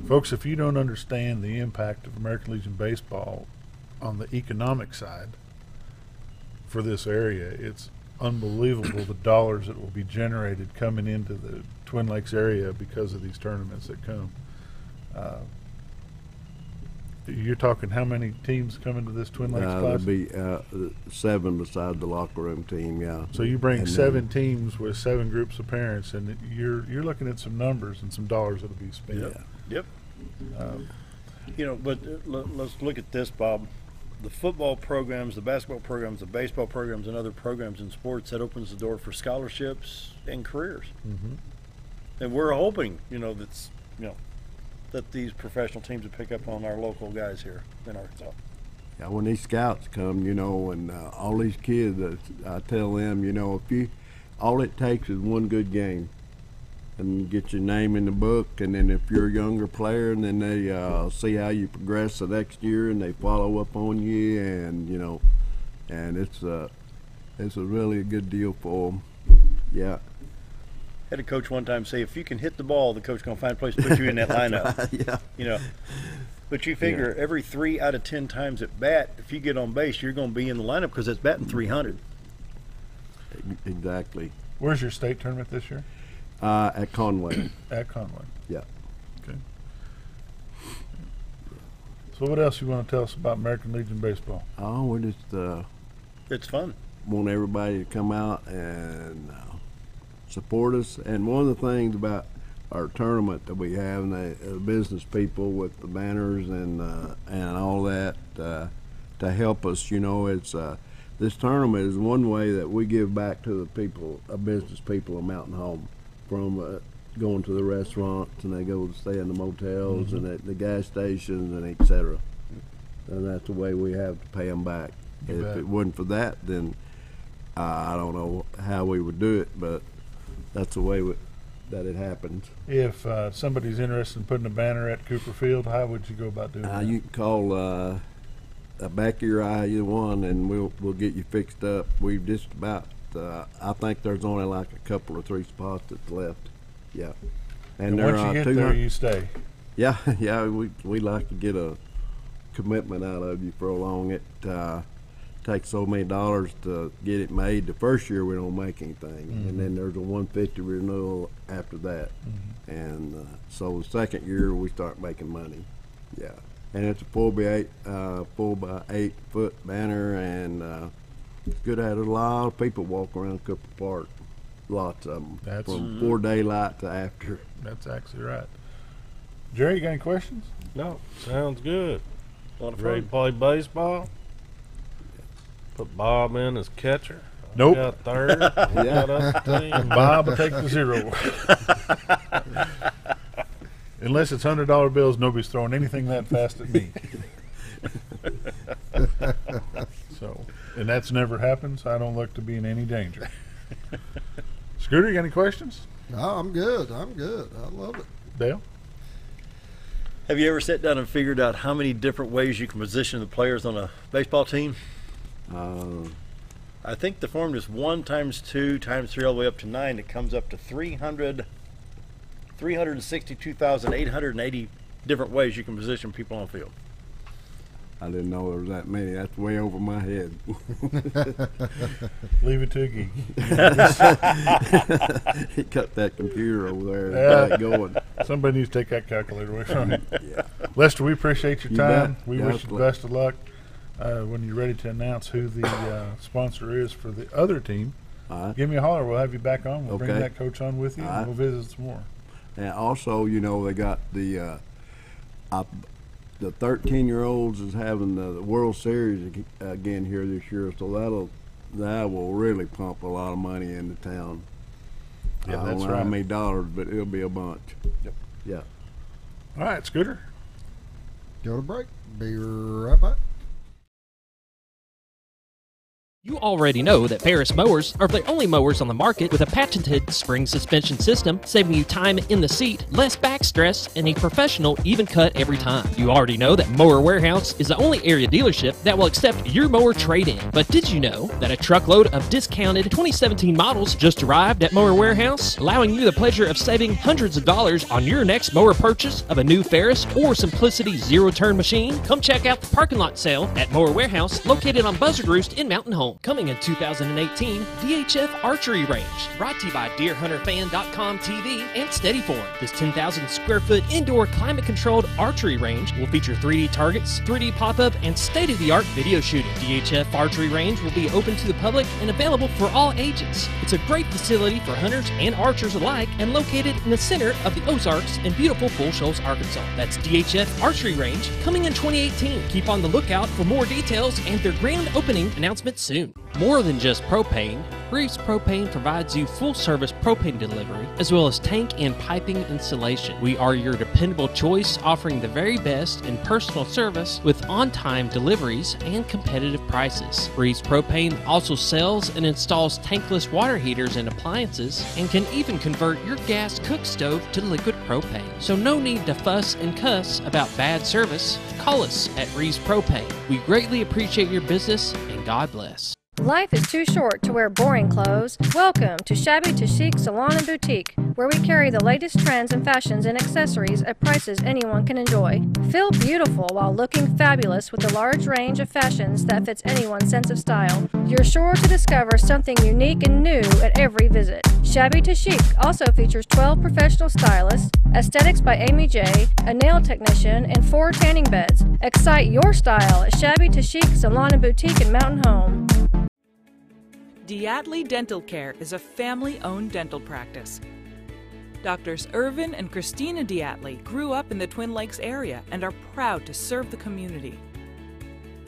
Folks, if you don't understand the impact of American Legion baseball on the economic side for this area, it's unbelievable the dollars that will be generated coming into the Twin Lakes area because of these tournaments that come. You're talking how many teams come into this Twin Lakes Classic? There'll be 7 beside the locker room team, yeah. So you bring 7 teams with 7 groups of parents, and you're looking at some numbers and some dollars that'll be spent. Yep. But let's look at this, Bob. The football programs, the basketball programs, the baseball programs, and other programs in sports, that opens the door for scholarships and careers. Mm-hmm. And we're hoping, that these professional teams will pick up on our local guys here in Arkansas. Yeah, when these scouts come, and all these kids, I tell them, all it takes is one good game, and you get your name in the book, and then if you're a younger player, and then they see how you progress the next year, and they follow up on you, and and it's a really a good deal for them. Yeah. Had a coach one time say, if you can hit the ball, the coach going to find a place to put you in that lineup. Yeah. But you figure every 3 out of 10 times at bat, if you get on base, you're going to be in the lineup because it's batting 300. Exactly. Where's your state tournament this year? At Conway. At Conway. Yeah. Okay. So what else you want to tell us about American Legion baseball? Oh, we're just it's fun. Want everybody to come out and support us. And one of the things about our tournament that we have, and the business people with the banners and all that to help us, it's this tournament is one way that we give back to the people, business people of Mountain Home, from going to the restaurants, and they go to stay in the motels and at the gas stations and etc. And that's the way we have to pay them back. If it wasn't for that, then I don't know how we would do it, but that's the way that it happens. If somebody's interested in putting a banner at Cooper Field, how would you go about doing that? You can call back of your eye either one, and we'll get you fixed up. We've just about I think there's only like a couple or 3 spots that's left. Yeah. And once you get there, you stay. Yeah, we like to get a commitment out of you for long. It takes so many dollars to get it made. The first year we don't make anything, and then there's a $150 renewal after that, and so the second year we start making money. Yeah, and it's a 4x8 foot banner, and it's good to have a lot of people walk around Cooper Park. Lots of them. That's from before daylight to after. That's actually right. Jerry, you got any questions? No, sounds good. A lot of Ready to play baseball? Put Bob in as catcher. Nope. Got third. Got up the team. Bob will take the 0. Unless it's $100 bills, nobody's throwing anything that fast at me. So, and that's never happened, so I don't look to be in any danger. Scooter, you got any questions? No, I'm good. I love it. Dale? Have you ever sat down and figured out how many different ways you can position the players on a baseball team? I think the form is 1 times 2 times 3 all the way up to 9. It comes up to 362,880 different ways you can position people on the field. I didn't know there was that many. That's way over my head. Leave it to a geek. He cut that computer over there and got it going. Somebody needs to take that calculator away from you. Yeah. Lester, we appreciate your time. Bet. We wish you the best of luck. When you're ready to announce who the sponsor is for the other team, give me a holler. We'll have you back on. We'll bring that coach on with you, and we'll visit some more. And also, you know, they got the 13-year-olds is having the World Series again here this year, so that will really pump a lot of money into town. Yeah, that's I don't know how many dollars, but it'll be a bunch. Yep. Yeah. All right, Scooter. Go to break. Be right back. You already know that Ferris mowers are the only mowers on the market with a patented spring suspension system, saving you time in the seat, less back stress, and a professional even cut every time. You already know that Mower Warehouse is the only area dealership that will accept your mower trade-in. But did you know that a truckload of discounted 2017 models just arrived at Mower Warehouse, allowing you the pleasure of saving hundreds of dollars on your next mower purchase of a new Ferris or Simplicity zero-turn machine? Come check out the parking lot sale at Mower Warehouse, located on Buzzard Roost in Mountain Home. Coming in 2018, DHF Archery Range, brought to you by DeerHunterFan.com TV and Steadyform. This 10,000 square foot indoor climate-controlled archery range will feature 3D targets, 3D pop-up, and state-of-the-art video shooting. DHF Archery Range will be open to the public and available for all ages. It's a great facility for hunters and archers alike and located in the center of the Ozarks in beautiful Bull Shoals, Arkansas. That's DHF Archery Range, coming in 2018. Keep on the lookout for more details and their grand opening announcement soon. More than just propane, Reeves Propane provides you full-service propane delivery as well as tank and piping installation. We are your dependable choice, offering the very best in personal service with on-time deliveries and competitive prices. Reeves Propane also sells and installs tankless water heaters and appliances and can even convert your gas cook stove to liquid propane. So no need to fuss and cuss about bad service. Call us at Reeves Propane. We greatly appreciate your business and God bless. Life is too short to wear boring clothes. Welcome to Shabby to Chic Salon and Boutique, where we carry the latest trends and fashions and accessories at prices anyone can enjoy. Feel beautiful while looking fabulous with a large range of fashions that fits anyone's sense of style. You're sure to discover something unique and new at every visit. Shabby to Chic also features 12 professional stylists, aesthetics by Amy J, a nail technician, and 4 tanning beds. Excite your style at Shabby to Chic Salon and Boutique in Mountain Home. Diatley Dental Care is a family-owned dental practice. Doctors Irvin and Christina Diatley grew up in the Twin Lakes area and are proud to serve the community.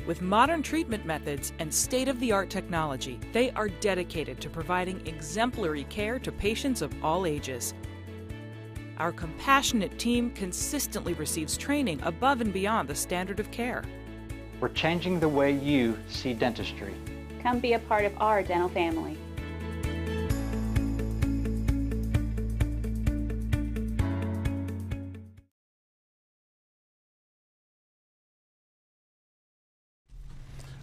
With modern treatment methods and state-of-the-art technology, they are dedicated to providing exemplary care to patients of all ages. Our compassionate team consistently receives training above and beyond the standard of care. We're changing the way you see dentistry. Come be a part of our dental family.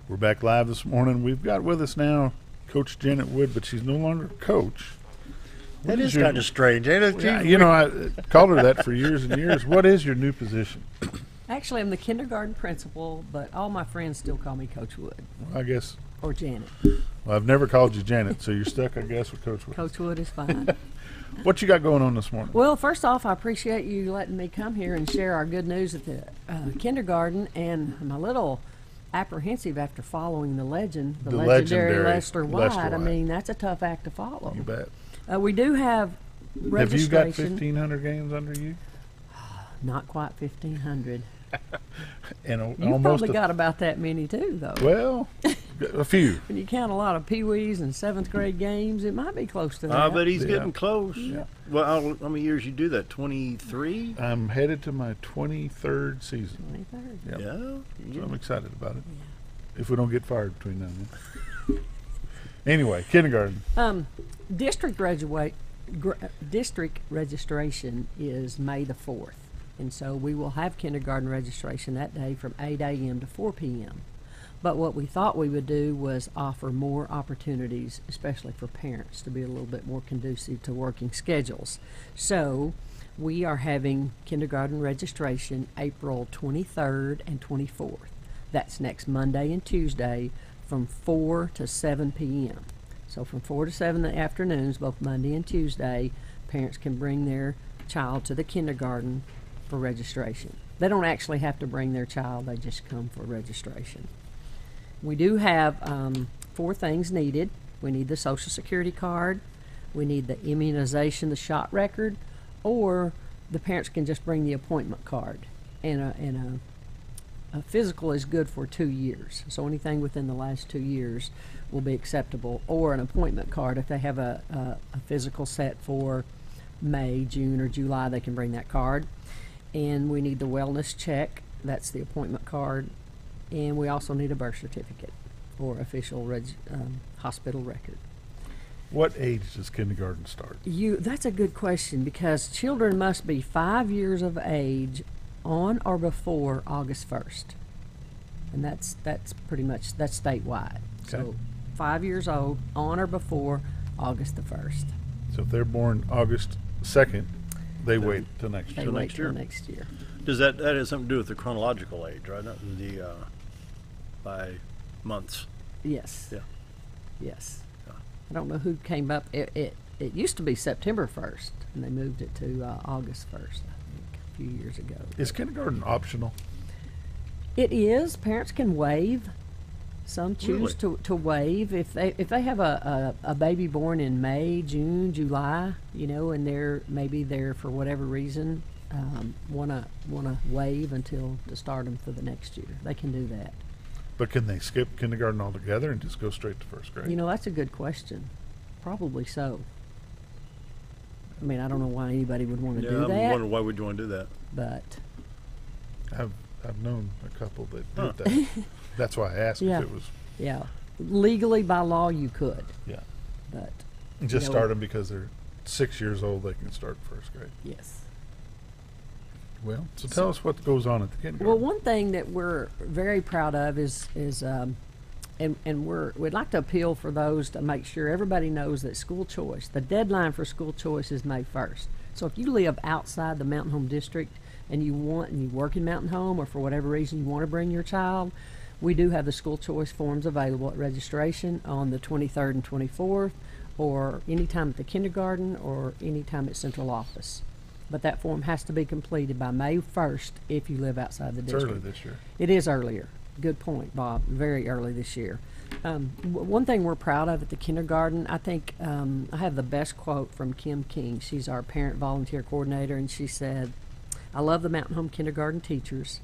We're back live this morning. We've got with us now Coach Janet Wood, but she's no longer a coach. That is kind of strange, ain't it? Yeah, you know, I called her that for years and years. What is your new position? Actually, I'm the kindergarten principal, but all my friends still call me Coach Wood. Well, I guess. Or Janet. Well, I've never called you Janet, so you're stuck, I guess, with Coach Wood. Coach Wood is fine. What you got going on this morning? Well, first off, I appreciate you letting me come here and share our good news at the kindergarten, and I'm a little apprehensive after following the legend, the legendary Lester White. I mean, that's a tough act to follow. You bet. We do have registration. Have you got 1,500 games under you? Not quite 1,500. And you probably got about that many too, though. Well, a few. When you count a lot of pee-wees and 7th grade games, it might be close to that. I bet he's getting close. Yeah. Well, how many years you do that? 23? I'm headed to my 23rd season. 23rd. Yep. Yeah. So I'm excited about it. Yeah. If we don't get fired between now and then. Anyway, kindergarten. District registration is May the 4th. And so we will have kindergarten registration that day from 8 a.m. to 4 p.m. But what we thought we would do was offer more opportunities, especially for parents, to be a little bit more conducive to working schedules. So we are having kindergarten registration April 23rd and 24th. That's next Monday and Tuesday from 4 to 7 p.m. So from 4 to 7 in the afternoons, both Monday and Tuesday, parents can bring their child to the kindergarten for registration. They don't actually have to bring their child, they just come for registration. We do have 4 things needed. We need the Social Security card, we need the immunization, the shot record, or the parents can just bring the appointment card. And a physical is good for 2 years, so anything within the last 2 years will be acceptable, or an appointment card. If they have a physical set for May, June, or July, they can bring that card. And we need the wellness check, that's the appointment card, and we also need a birth certificate or official hospital record. What age does kindergarten start? That's a good question, because children must be 5 years of age on or before August 1st. And that's pretty much, that's statewide. Okay. So 5 years old on or before August the 1st. So if they're born August 2nd, they wait till next year. They wait till next year. Does that has something to do with the chronological age, right? Not the by months. Yes. Yeah. Yes. I don't know who came up. It used to be September 1st, and they moved it to August 1st, I think, a few years ago. Is kindergarten optional? It is. Parents can waive. Some choose to waive if they have a baby born in May, June, July, and they're maybe there for whatever reason, wanna waive until to start them for the next year. They can do that. But can they skip kindergarten altogether and just go straight to first grade? That's a good question. Probably so. I mean, I don't know why anybody would want to do that. I wonder why would you want to do that? But I've known a couple that did that. That's why I asked if it was. Yeah, legally by law you could. Yeah, but just start them because they're 6 years old. They can start first grade. Yes. Well, so tell us what goes on at the kindergarten. Well, one thing that we're very proud of is we'd like to appeal for those to make sure everybody knows that school choice, the deadline for school choice is May 1st. So if you live outside the Mountain Home District and you work in Mountain Home, or for whatever reason you want to bring your child, we do have the school choice forms available at registration on the 23rd and 24th, or anytime at the kindergarten, or anytime at central office. But that form has to be completed by May 1st if you live outside the district. It's early this year. It is earlier. Good point, Bob. Very early this year. One thing we're proud of at the kindergarten, I think I have the best quote from Kim King. She's our parent volunteer coordinator, and she said, "I love the Mountain Home kindergarten teachers.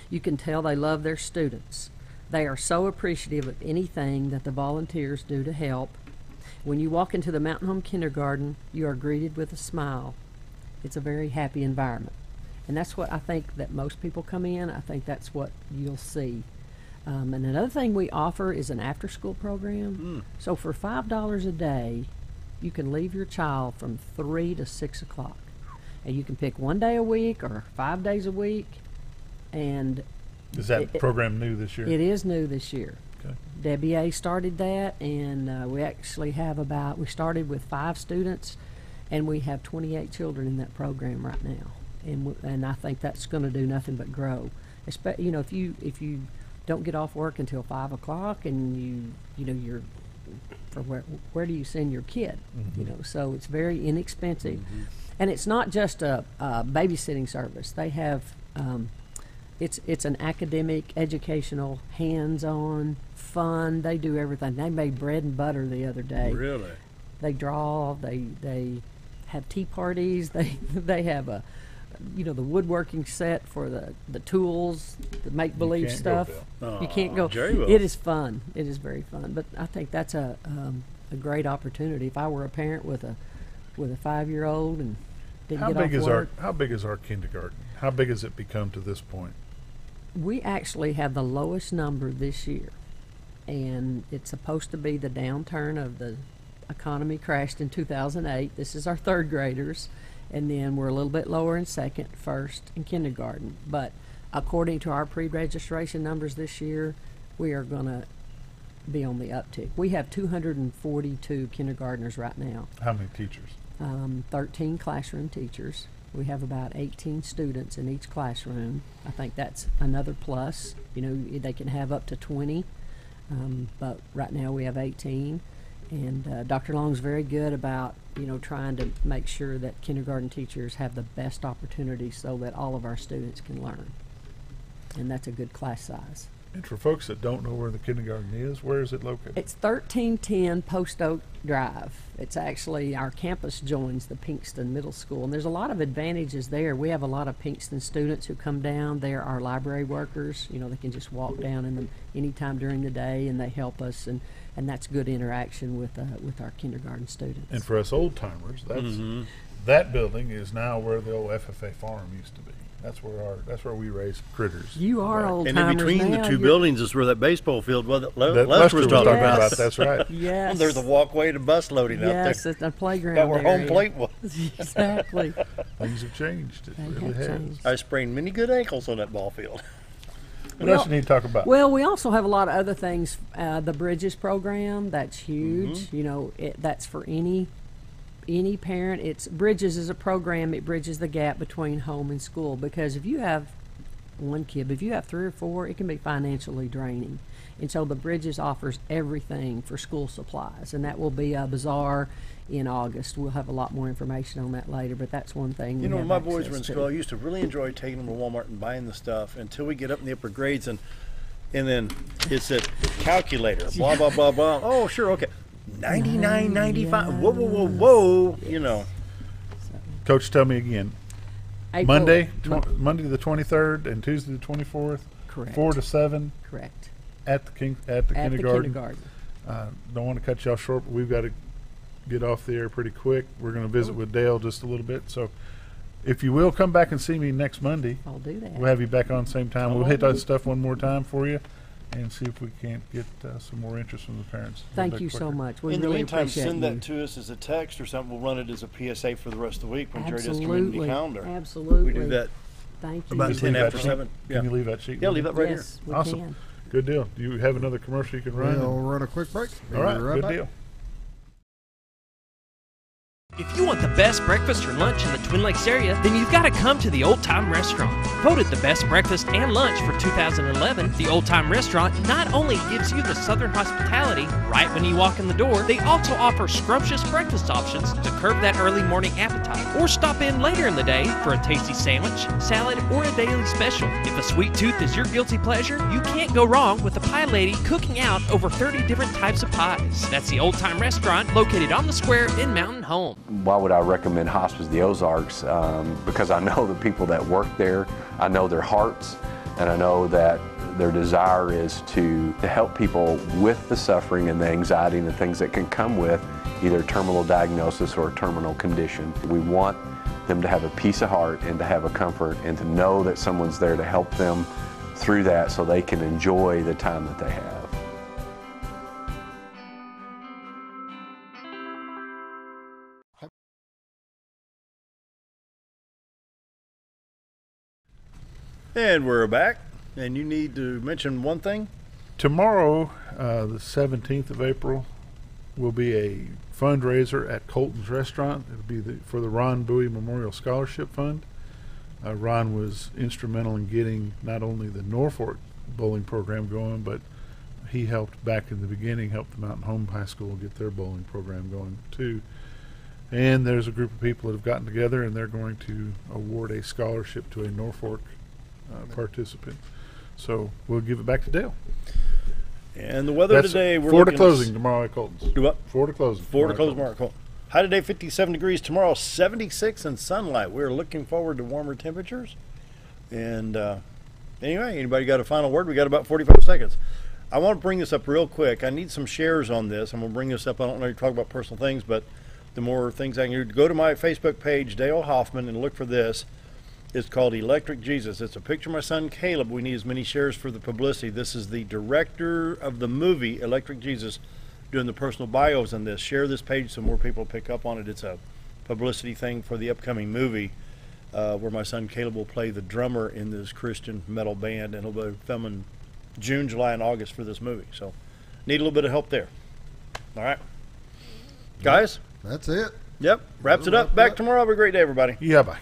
You can tell they love their students. They are so appreciative of anything that the volunteers do to help. When you walk into the Mountain Home kindergarten, you are greeted with a smile. It's a very happy environment." And that's what I think that most people come in. I think that's what you'll see. And another thing we offer is an after-school program. So for $5 a day, you can leave your child from 3 to 6 o'clock. And you can pick 1 day a week or 5 days a week. And is that program new this year? It is new this year. Okay. Debbie A. started that, and we actually have we started with 5 students, and we have 28 children in that program right now. And I think that's going to do nothing but grow. If you don't get off work until 5 o'clock, and you're for where do you send your kid? Mm-hmm. So it's very inexpensive, and it's not just a babysitting service. They have it's an academic, educational, hands-on, fun. They do everything. They made bread and butter the other day. Really? They draw. They have tea parties. They have the woodworking set for the tools, the make-believe stuff. You can't go. It is fun. It is very fun. But I think that's a great opportunity. If I were a parent with a 5-year-old and didn't get off work. How big is our kindergarten? How big has it become to this point? We actually have the lowest number this year, and it's supposed to be the downturn of the economy crashed in 2008. This is our 3rd graders. And then we're a little bit lower in 2nd, 1st, and kindergarten. But according to our pre-registration numbers this year, we are going to be on the uptick. We have 242 kindergartners right now. How many teachers? 13 classroom teachers. We have about 18 students in each classroom. I think that's another plus. You know, they can have up to 20, but right now we have 18. And Dr. Long's very good about, you know, trying to make sure that kindergarten teachers have the best opportunities so that all of our students can learn. And that's a good class size. And for folks that don't know where the kindergarten is, where is it located? It's 1310 Post Oak Drive. It's actually, our campus joins the Pinkston Middle School, and there's a lot of advantages there. We have a lot of Pinkston students who come down. They're our library workers. You know, they can just walk down in any time during the day, and they help us, and that's good interaction with our kindergarten students. And for us old timers, that's that building is now where the old FFA farm used to be. That's where we raise critters. You are old timers. And in between now, the two buildings is where that baseball field was that Lester was talking about. That's right. Yes. And there's a walkway to bus loading out there. Yes, it's a playground About where area. home plate was. Exactly. Things have changed. It really has. Changed. I sprained many good ankles on that ball field. What else you need to talk about? Well, we also have a lot of other things. The Bridges program, that's huge. You know, that's for any parent. It's Bridges is a program. It bridges the gap between home and school, because if you have one kid, if you have 3 or 4, it can be financially draining. And so the Bridges offers everything for school supplies, and that will be a bazaar in August. We'll have a lot more information on that later, but that's one thing. You know, when my boys were in school, I used to really enjoy taking them to Walmart and buying the stuff until we get up in the upper grades, and then it's a calculator, blah, blah, blah, blah. Oh, sure, okay. $99.95. Whoa, whoa, whoa, whoa. You know. Coach, tell me again. April, Monday the 23rd and Tuesday the 24th. Correct. 4 to 7. Correct. At the kindergarten. Don't want to cut y'all short, but we've got to get off the air pretty quick. We're going to visit with Dale just a little bit. So if you will, come back and see me next Monday. I'll do that. We'll have you back on the same time. We'll hit that stuff one more time for you and see if we can't get some more interest from the parents. Thank you so much. We in the really meantime, appreciate send you. that to us as a text or something. We'll run it as a PSA for the rest of the week when Jerry does Absolutely. community calendar. Absolutely. We do that Thank you. about Just 10 leave after that 7. sheet. Can you leave that sheet? Yeah, leave that right Yes, here. we Awesome. can. Good deal. Do you have another commercial you can run? We'll run a quick break. All right, Be good back. deal. If you want the best breakfast or lunch in the Twin Lakes area, then you've got to come to the Old Time Restaurant. Voted the best breakfast and lunch for 2011, the Old Time Restaurant not only gives you the Southern hospitality right when you walk in the door, they also offer scrumptious breakfast options to curb that early morning appetite. Or stop in later in the day for a tasty sandwich, salad, or a daily special. If a sweet tooth is your guilty pleasure, you can't go wrong with the Pie Lady cooking out over 30 different types of pies. That's the Old Time Restaurant located on the square in Mountain Home. Why would I recommend Hospice of the Ozarks? Because I know the people that work there, I know their hearts, and I know that their desire is to help people with the suffering and the anxiety and the things that can come with either a terminal diagnosis or a terminal condition. We want them to have a peace of heart and to have a comfort and to know that someone's there to help them through that so they can enjoy the time that they have. And we're back. And you need to mention one thing. Tomorrow, the 17th of April, will be a fundraiser at Colton's Restaurant. It'll be for the Ron Bowie Memorial Scholarship Fund. Ron was instrumental in getting not only the Norfolk bowling program going, but he helped back in the beginning, helped the Mountain Home High School get their bowling program going too. And there's a group of people that have gotten together, and they're going to award a scholarship to a Norfolk participant. So we'll give it back to Dale. And the weather today, we're 4 to looking closing tomorrow at Colton's. Do what? 4 to closing. 4 to close tomorrow at Colton. High today, 57 degrees. Tomorrow, 76 and sunlight. We're looking forward to warmer temperatures. And anyway, anybody got a final word? We got about 45 seconds. I want to bring this up real quick. I need some shares on this. I'm going to bring this up. I don't know you talk about personal things, but the more things I can do, go to my Facebook page, Dale Hoffman, and look for this. It's called Electric Jesus. It's a picture of my son Caleb. We need as many shares for the publicity. This is the director of the movie Electric Jesus doing the personal bios on this. Share this page so more people pick up on it. It's a publicity thing for the upcoming movie where my son Caleb will play the drummer in this Christian metal band, and he'll be filming June, July, and August for this movie. So need a little bit of help there. All right, guys. That's it. Yep, wraps it up. Back tomorrow. Have a great day, everybody. Yeah, bye.